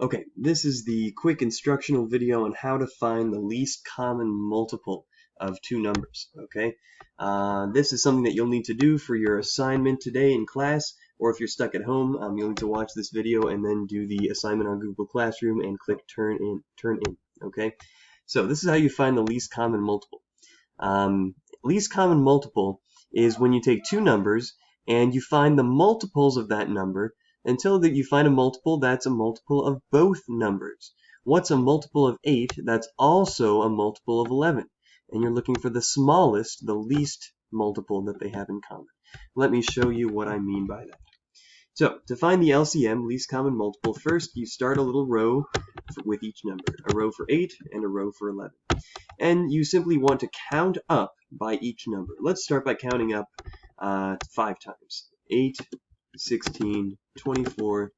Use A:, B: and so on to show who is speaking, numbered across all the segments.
A: Okay, this is the quick instructional video on how to find the least common multiple of two numbers. Okay, this is something that you'll need to do for your assignment today in class, or if you're stuck at home, you'll need to watch this video and then do the assignment on Google Classroom and click turn in. Okay, so this is how you find the least common multiple. Least common multiple is when you take two numbers and you find the multiples of that number until that you find a multiple that's a multiple of both numbers. What's a multiple of 8? That's also a multiple of 11. And you're looking for the smallest, the least multiple that they have in common. Let me show you what I mean by that. So, to find the LCM, least common multiple, first you start a little row with each number. A row for 8 and a row for 11. And you simply want to count up by each number. Let's start by counting up 5 times. 8, 16, 24,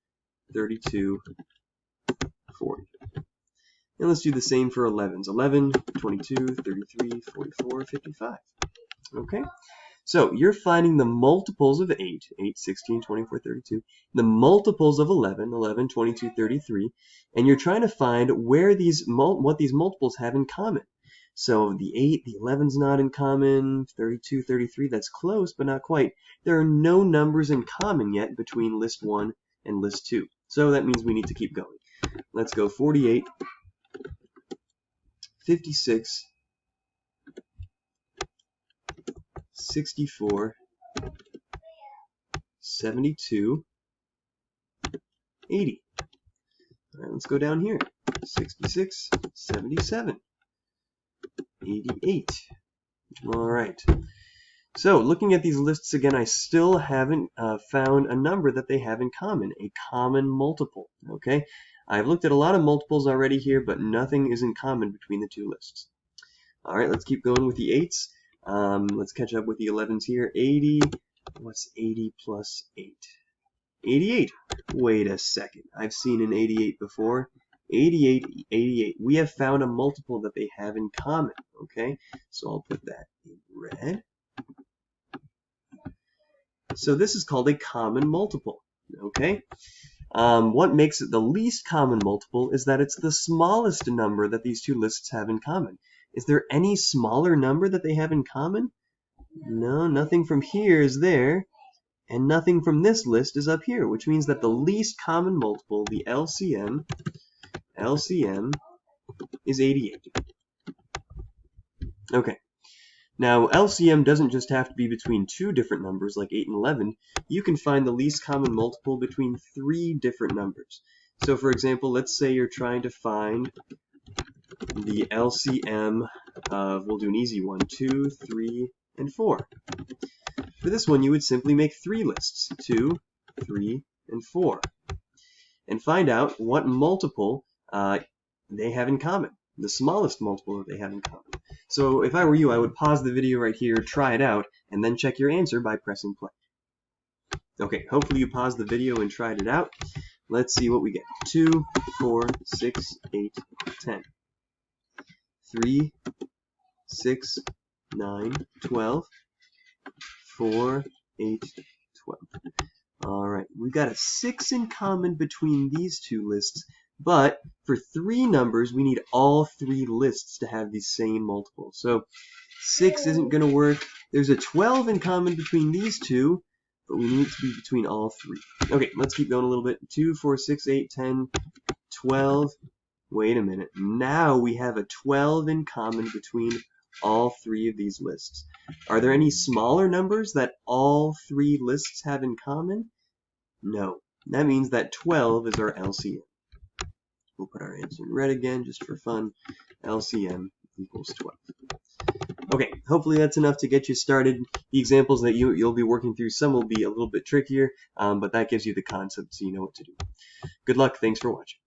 A: 32, 40. And let's do the same for 11s. 11, 22, 33, 44, 55. Okay? So you're finding the multiples of 8, 16, 24, 32, the multiples of 11, 11, 22, 33, and you're trying to find where what these multiples have in common. So the 8, the 11's not in common, 32, 33, that's close, but not quite. There are no numbers in common yet between list 1 and list 2. So that means we need to keep going. Let's go 48, 56, 64, 72, 80. All right, let's go down here. 66, 77. 88. All right. So looking at these lists again, I still haven't found a number that they have in common, a common multiple. Okay, I've looked at a lot of multiples already here, but nothing is in common between the two lists. All right, let's keep going with the 8s. Let's catch up with the 11s here. 80. What's 80 plus 8? 88. Wait a second. I've seen an 88 before. 88, 88. We have found a multiple that they have in common. Okay, so I'll put that in red. So this is called a common multiple. Okay, what makes it the least common multiple is that it's the smallest number that these two lists have in common. Is there any smaller number that they have in common? No, nothing from here is there, and nothing from this list is up here, which means that the least common multiple, the LCM is 88. Okay. Now, LCM doesn't just have to be between two different numbers like 8 and 11. You can find the least common multiple between 3 different numbers. So, for example, let's say you're trying to find the LCM of, we'll do an easy one, 2, 3, and 4. For this one, you would simply make 3 lists, 2, 3, and 4, and find out what multiple they have in common, the smallest multiple that they have in common. So if I were you, I would pause the video right here, try it out, and then check your answer by pressing play. Okay, hopefully you paused the video and tried it out. Let's see what we get. 2, 4, 6, 8, 10. 3, 6, 9, 12. 4, 8, 12. Alright, we've got a 6 in common between these two lists, but for 3 numbers, we need all 3 lists to have the same multiple. So 6 isn't going to work. There's a 12 in common between these two, but we need to be between all 3. Okay, let's keep going a little bit. 2, 4, 6, 8, 10, 12. Wait a minute. Now we have a 12 in common between all 3 of these lists. Are there any smaller numbers that all 3 lists have in common? No. That means that 12 is our LCM. We'll put our answer in red again just for fun. LCM equals 12. Okay, hopefully that's enough to get you started. The examples that you'll be working through, some will be a little bit trickier, but that gives you the concept so you know what to do. Good luck. Thanks for watching.